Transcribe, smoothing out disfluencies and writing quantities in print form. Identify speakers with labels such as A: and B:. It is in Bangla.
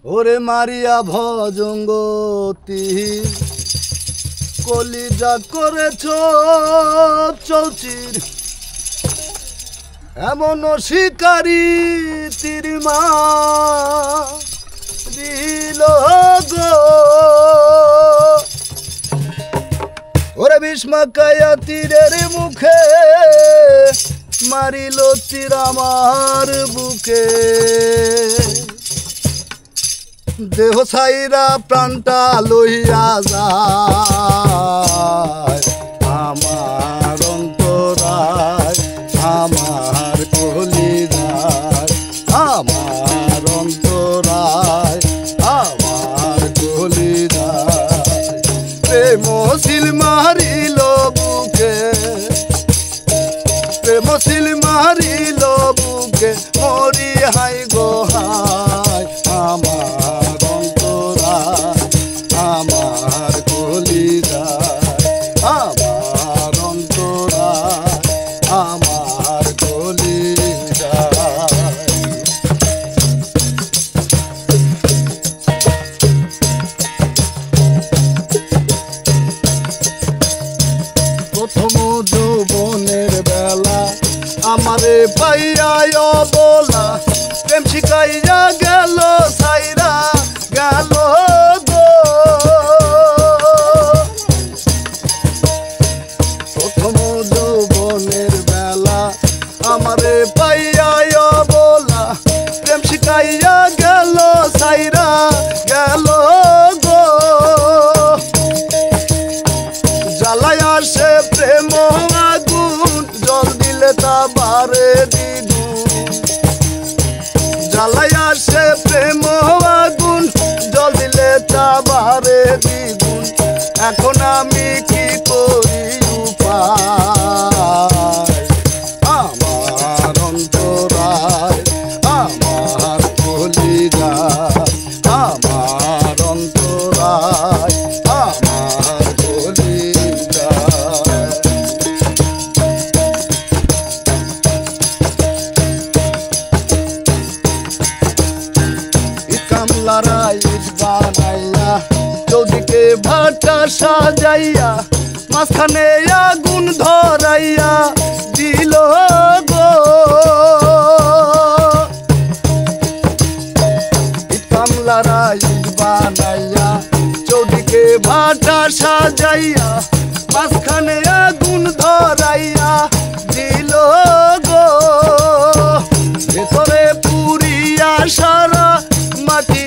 A: ওরে মারিয়া ভজঙ্গতি কলিজা করেছ চৌচির এমন শিকারি তিরমা দিল গো ওরে ভীষ্মাকায়া তীরের মুখে মারিল তীর আমার বুকে দেহ সাইরা প্রাণটা লইয়া যায় আমার অন্তরায় আমার কলিজায় আমার অন্তরায় আমার কলিজায় প্রেম সিল মারিল বুকে প্রেম সিল মারিল বুকে মরি হাই গো হাই আমার অন্তরায় আমার কলিজায় আমার অন্তরায় আমার কলিজায় প্রথম যৌবনের বেলা আমারে পাইয়া বলা প্রেম শিখাইয়া গেল সাইরা গেল গো প্রথম যৌবনের বেলা আমারে পাইয়া বলা প্রেম শিখাইয়া গেল সাইরা গেল গো জ্বালায় আসে প্রেম আগুন জল দিলে তা বারে দ্বিগুণ জ্বালায় আসে প্রেম আগুন জল দিলে তা বারে দ্বিগুণ এখন আমি কি করি উপায় আমার অন্তরায় আমার কলিজায় আমার অন্তরায় আমার কলিজায় কামলারা ইট বানাইয়া চৌদিকে ভাটা সাজাইয়া মাঝখানে আগুন ধরাইয়া দিল গো কামলারা ইট বানাইয়া চৌদিকে ভাটা সাজাইয়া মাঝখানে আগুন ধরাইয়া দিল গো ভেতরে পুরিয়া সারা মাটি